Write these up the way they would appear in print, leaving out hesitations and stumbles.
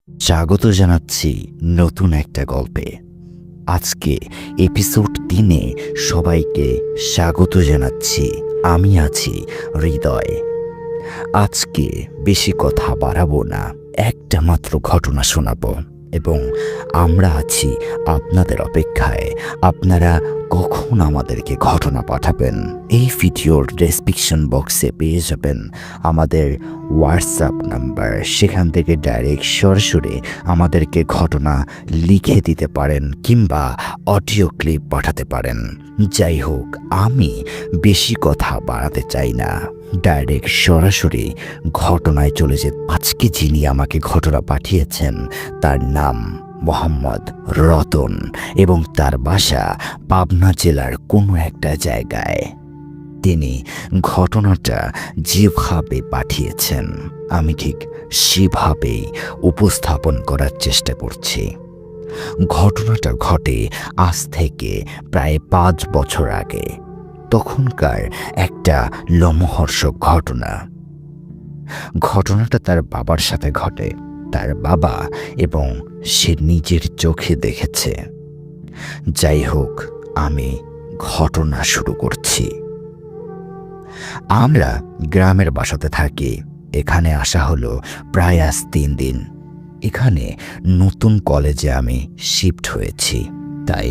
স্বাগত জানাচ্ছি নতুন একটা গল্পে। আজকে এপিসোড 3-এ সবাইকে স্বাগত জানাচ্ছি। আমি আছি হৃদয়। আজকে বেশি কথা বাড়াবো না, একটা মাত্র ঘটনা শোনাবো এবং আমরা আছি আপনাদের অপেক্ষায়। আপনারা কখন আমাদেরকে ঘটনা পাঠাবেন? এই ভিডিওর ডেসক্রিপশন বক্সে পেয়ে যাবেন আমাদের হোয়াটসঅ্যাপ নাম্বার। সেখান থেকে ডাইরেক্ট সরাসরি আমাদেরকে ঘটনা লিখে দিতে পারেন কিংবা অডিও ক্লিপ পাঠাতে পারেন। যাই হোক, আমি বেশি কথা বাড়াতে চাই না, ডাইরেক্ট সরাসরি ঘটনায় চলে যেতে। আজকে যিনি আমাকে ঘটনা পাঠিয়েছেন তার নাম মোহাম্মদ রতন এবং তার বাসা পাবনা জেলার কোনো একটা জায়গায়। তিনি ঘটনাটা যেভাবে পাঠিয়েছেন আমি ঠিক সেভাবেই উপস্থাপন করার চেষ্টা করছি। ঘটনাটা ঘটে আজ থেকে প্রায় 5 বছর আগে। তখনকার একটা লোমহর্ষক ঘটনাটা তার বাবার সাথে ঘটে। তার বাবা এবং সে নিজের চোখে দেখেছে। যাই হোক, আমি ঘটনা শুরু করছি। আমরা গ্রামের বাসাতে থাকি। এখানে আসা হলো প্রায় আজ 3 দিন। এখানে নতুন কলেজে আমি শিফট হয়েছি, তাই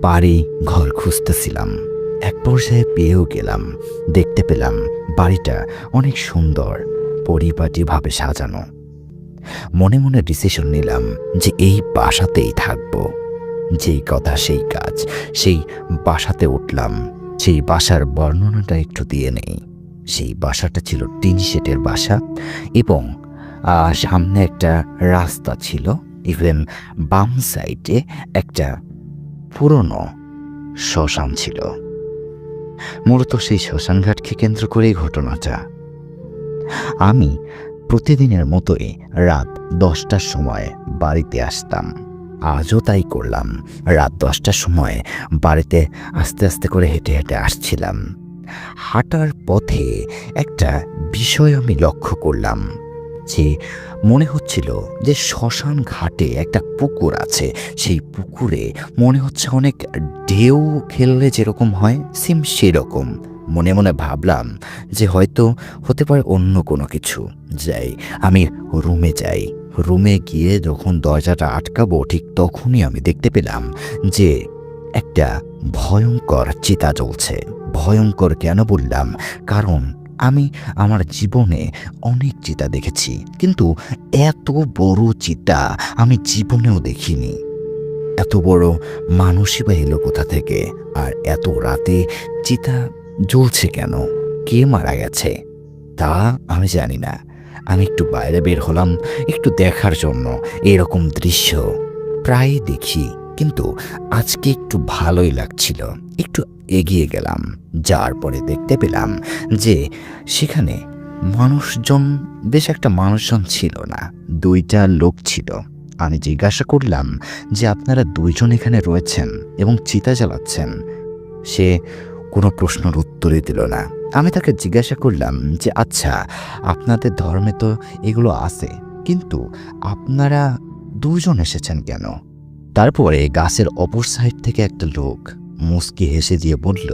বাড়ি ঘর খুঁজতেছিলাম। এক পর্যায়ে পেয়েও গেলাম। দেখতে পেলাম বাড়িটা অনেক সুন্দর, পরিপাটিভাবে সাজানো। মনে মনে ডিসিশন নিলাম যে এই বাসাতেই থাকব। যেই কথা সেই কাজ, সেই বাসাতে উঠলাম। সেই বাসার বর্ণনাটা একটু দিয়ে নেই। সেই বাসাটা ছিল টিন শেডের বাসা এবং সামনে একটা রাস্তা ছিল। ইভেন বাম সাইডে একটা পুরনো শ্মশান ছিল। মূলত সেই শ্মশানঘাটকে কেন্দ্র করেই ঘটনাটা। আমি প্রতিদিনের মতোই রাত 10টার সময় বাড়িতে আসতাম। আজও তাই করলাম। রাত 10টার সময় বাড়িতে আস্তে আস্তে করে হেঁটে হেঁটে আসছিলাম। হাঁটার পথে একটা বিষয় আমি লক্ষ্য করলাম যে মনে হচ্ছিল যে শ্মশান ঘাটে একটা পুকুর আছে। সেই পুকুরে মনে হচ্ছে অনেক ঢেউ খেললে যেরকম হয় সেম সেরকম। মনে মনে ভাবলাম যে হয়তো হতে পারে অন্য কোনো কিছু। আমি রুমে যাই। রুমে গিয়ে যখন দরজাটা আটকাবো ঠিক তখনই আমি দেখতে পেলাম যে একটা ভয়ঙ্কর চিতা জ্বলছে। ভয়ঙ্কর কেন বললাম? কারণ আমি আমার জীবনে অনেক চিতা দেখেছি, কিন্তু এত বড় চিতা আমি জীবনেও দেখিনি। এত বড় মানুষই বা এলো কোথা থেকে? আর এত রাতে চিতা জ্বলছে কেন? কে মারা গেছে তা আমি জানি না। আমি একটু বাইরে বের হলাম একটু দেখার জন্য। এরকম দৃশ্য প্রায় দেখি, কিন্তু আজকে একটু ভালোই লাগছিল। একটু এগিয়ে গেলাম। যাওয়ার পরে দেখতে পেলাম যে সেখানে বেশ একটা মানুষজন ছিল না, 2টা লোক ছিল। আমি জিজ্ঞাসা করলাম যে আপনারা 2জন এখানে রয়েছেন এবং চিতা জ্বালাচ্ছেন। সে কোনো প্রশ্নের উত্তরই দিল না। আমি তাকে জিজ্ঞাসা করলাম যে আচ্ছা, আপনাদের ধর্মে তো এগুলো আছে, কিন্তু আপনারা 2জন এসেছেন কেন? তারপরে গাছের অপর সাইড থেকে একটা লোক মুচকি হেসে দিয়ে বলল,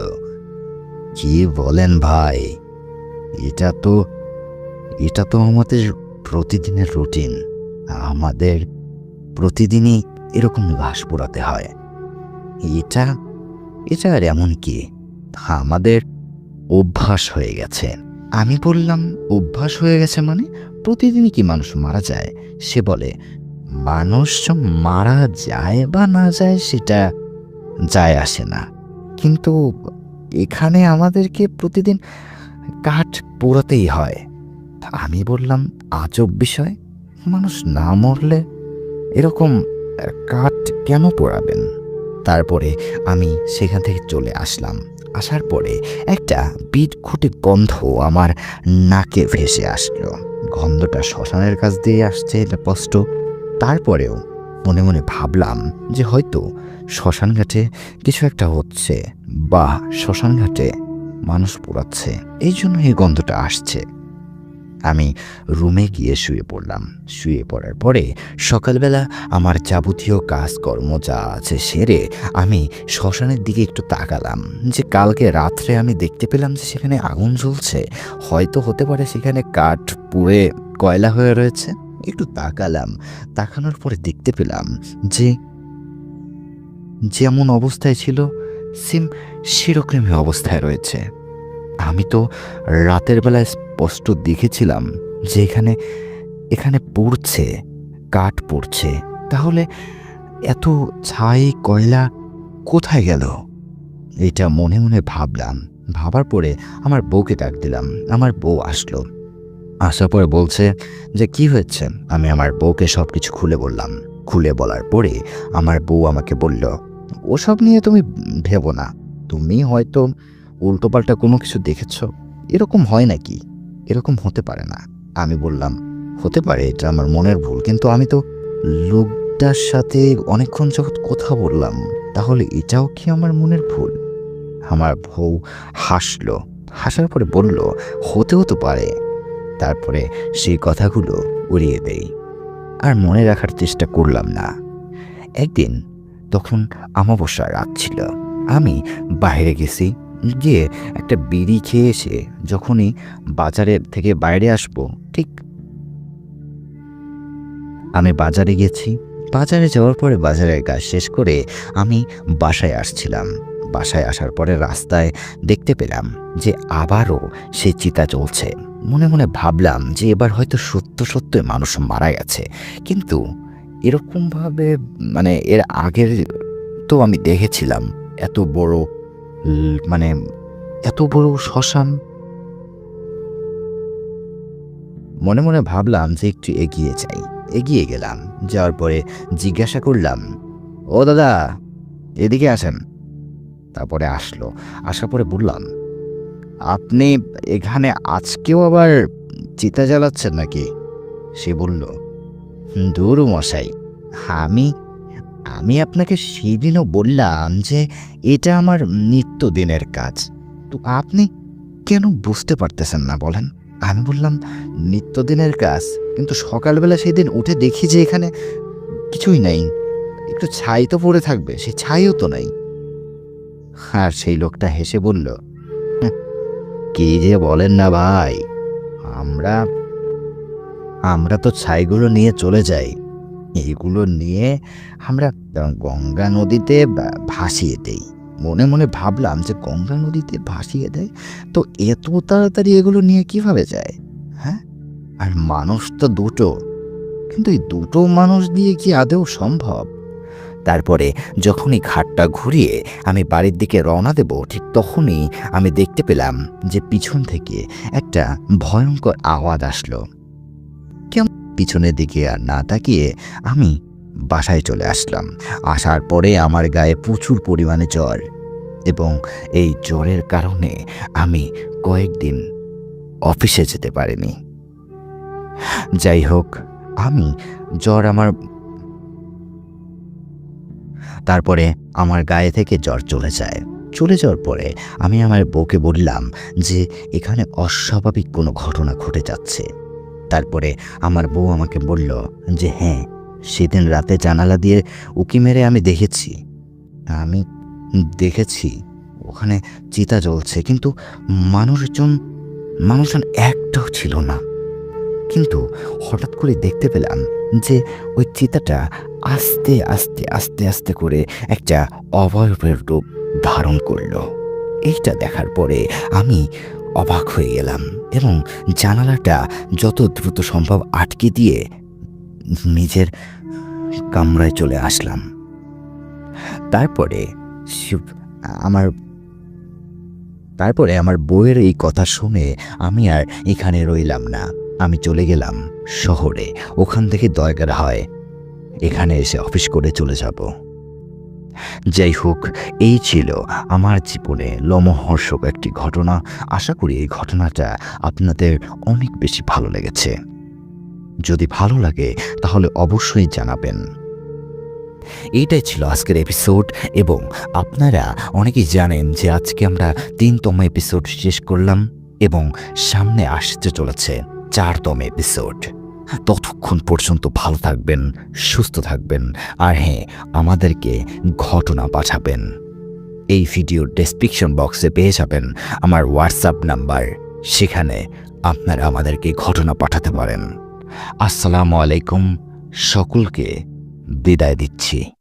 কি বলেন ভাই, এটা তো আমাদের প্রতিদিনের রুটিন। আমাদের প্রতিদিনই এরকম লাশ পোড়াতে হয়। এটা আর এমন কি, আমাদের অভ্যাস হয়ে গেছে। আমি বললাম, অভ্যাস হয়ে গেছে মানে? প্রতিদিনই কি মানুষ মারা যায়? সে বলে, মানুষ মারা যায় বা না যায় সেটা যায় আসে না, কিন্তু এখানে আমাদেরকে প্রতিদিন কাঠ পোড়াতেই হয়। আমি বললাম, আজব বিষয়, মানুষ না মরলে এরকম কাঠ কেন পোড়াবেন? তারপরে আমি সেখান থেকে চলে আসলাম। আসার পরে একটা বিটখুটে গন্ধ আমার নাকে ভেসে আসলো। গন্ধটা শ্মশানের কাছ দিয়ে আসছে, এটা স্পষ্ট। তারপরেও মনে মনে ভাবলাম যে হয়তো শ্মশানঘাটে কিছু একটা হচ্ছে বা শ্মশানঘাটে মানুষ পোড়াচ্ছে, এই জন্য এই গন্ধটা আসছে। আমি রুমে গিয়ে শুয়ে পড়লাম। শুয়ে পড়ার পরে সকালবেলা আমার যাবতীয় কাজকর্ম যা আছে সেরে আমি শ্মশানের দিকে একটু তাকালাম, যে কালকে রাত্রে আমি দেখতে পেলাম যে সেখানে আগুন জ্বলছে। হয়তো হতে পারে সেখানে কাঠ পুড়ে কয়লা হয়ে রয়েছে। একটু তাকালাম, তাকানোর পরে দেখতে পেলাম যে যেমন অবস্থায় ছিল সেম সেরকমই অবস্থায় রয়েছে। আমি তো রাতের বেলায় স্পষ্ট দেখেছিলাম যে এখানে পড়ছে, কাঠ পড়ছে। তাহলে এত ছাই কয়লা কোথায় গেল? এটা মনে মনে ভাবলাম। ভাবার পরে আমার বউকে ডাক দিলাম। আমার বউ আসলো। আসার পরে বলছে যে কি হয়েছে। আমি আমার বউকে সব কিছু খুলে বললাম। খুলে বলার পরে আমার বউ আমাকে বলল, ওসব নিয়ে তুমি ভেবো না, তুমি হয়তো উল্টোপাল্টা কোনো কিছু দেখেছ। এরকম হয় নাকি? এরকম হতে পারে না। আমি বললাম, হতে পারে, এটা আমার মনের ভুল, কিন্তু আমি তো লোকটার সাথে অনেকক্ষণ যখন কথা বললাম, তাহলে এটাও কি আমার মনের ভুল? আমার বউ হাসলো। হাসার পরে বলল, হতেও তো পারে। তারপরে সেই কথাগুলো উড়িয়ে দেই, আর মনে রাখার চেষ্টা করলাম না। একদিন তখন অমাবস্যার রাত ছিল। আমি বাইরে গেছি। গিয়ে একটা বিড়ি খেয়ে এসে যখনই বাজারের থেকে বাইরে আসবো, ঠিক আমি বাজারে গেছি। বাজারে যাওয়ার পরে বাজারের কাজ শেষ করে আমি বাসায় আসছিলাম। বাসায় আসার পরে রাস্তায় দেখতে পেলাম যে আবারও সেই চিতা চলছে। মনে মনে ভাবলাম যে এবার হয়তো সত্য সত্যই মানুষ মারা গেছে। কিন্তু এরকমভাবে মানে এর আগের তো আমি দেখেছিলাম এত বড় মানে এত বড় শ্মশান। মনে মনে ভাবলাম যে একটু এগিয়ে যাই। এগিয়ে গেলাম। যাওয়ার পরে জিজ্ঞাসা করলাম, ও দাদা, এদিকে আসেন। তারপরে আসলো। আসার পরে বললাম, আপনি এখানে আজকেও আবার চিতা জ্বালাচ্ছেন নাকি? সে বলল, দূর মশাই, আমি আমি আপনাকে সেদিনও বললাম যে এটা আমার নিত্যদিনের কাজ, তো আপনি কেন বুঝতে পারতেছেন না বলেন? আমি বললাম, নিত্যদিনের কাজ, কিন্তু সকালবেলা সেই দিন উঠে দেখি যে এখানে কিছুই নাই। একটু ছাই তো পড়ে থাকবে, সেই ছাইও তো নাই। আর সেই লোকটা হেসে বলল, কি যে বলেন না ভাই, আমরা আমরা তো ছাইগুলো নিয়ে চলে যাই। এইগুলো নিয়ে আমরা গঙ্গা নদীতে ভাসিয়ে দেই। মনে মনে ভাবলাম যে গঙ্গা নদীতে ভাসিয়ে দেয়, তো এত তাড়াতাড়ি এগুলো নিয়ে কিভাবে যায়? হ্যাঁ, আর মানুষ তো দুটো, কিন্তু এই দুটো মানুষ দিয়ে কি আদৌ সম্ভব? তারপরে যখনই ঘাটটা ঘুরিয়ে আমি বাড়ির দিকে রওনা দেব, ঠিক তখনই আমি দেখতে পেলাম যে পিছন থেকে একটা ভয়ঙ্কর আওয়াজ আসলো। কেমন পিছনের দিকে আর না তাকিয়ে আমি বাসায় চলে আসলাম। আসার পরে আমার গায়ে প্রচুর পরিমাণে জ্বর, এবং এই জ্বরের কারণে আমি কয়েকদিন অফিসে যেতে পারিনি। যাই হোক, আমি জ্বর আমার তারপরে আমার গায়ে থেকে জ্বর চলে যায়। চলে যাওয়ার পরে আমি আমার বউকে বললাম যে এখানে অস্বাভাবিক কোনো ঘটনা ঘটে যাচ্ছে। তারপরে আমার বউ আমাকে বলল যে হ্যাঁ, সেদিন রাতে জানালা দিয়ে উঁকি মেরে আমি দেখেছি ওখানে চিতা জ্বলছে, কিন্তু মানুষজন একটাও ছিল না। কিন্তু হঠাৎ করে দেখতে পেলাম যে ওই চিতাটা আস্তে আস্তে আস্তে আস্তে করে একটা অবয়বের রূপ ধারণ করলো। এইটা দেখার পরে আমি অবাক হয়ে গেলাম এবং জানালাটা যত দ্রুত সম্ভব আটকে দিয়ে নিজের কামরায় চলে আসলাম। তারপরে আমার বউয়ের এই কথা শুনে আমি আর এখানে রইলাম না। আমি চলে গেলাম শহরে। ওখান থেকে দরকার হয় এখানে এসে অফিস করে চলে যাব। যাই হোক, এই ছিল আমার জীবনে লোমহর্ষক একটি ঘটনা। আশা করি এই ঘটনাটা আপনাদের অনেক বেশি ভালো লেগেছে। যদি ভালো লাগে তাহলে অবশ্যই জানাবেন। এইটাই ছিল আজকের এপিসোড, এবং আপনারা অনেকেই জানেন যে আজকে আমরা 3তম এপিসোড শেষ করলাম এবং সামনে আসতে চলেছে 4তম এপিসোড। ততক্ষণ পর্যন্ত ভালো থাকবেন, সুস্থ থাকবেন, আর হ্যাঁ, আমাদেরকে ঘটনা পাঠাবেন। এই ভিডিওর ডেসক্রিপশন বক্সে পেয়ে যাবেন আমার হোয়াটসঅ্যাপ নাম্বার, সেখানে আপনারা আমাদেরকে ঘটনা পাঠাতে পারেন। আসসালামু আলাইকুম, সকলকে বিদায় দিচ্ছি।